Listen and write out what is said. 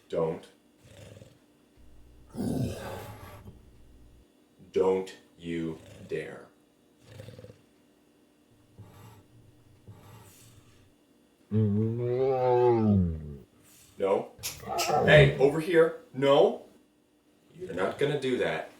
Don't. Don't you dare. No. Hey, over here. No. You're not gonna do that.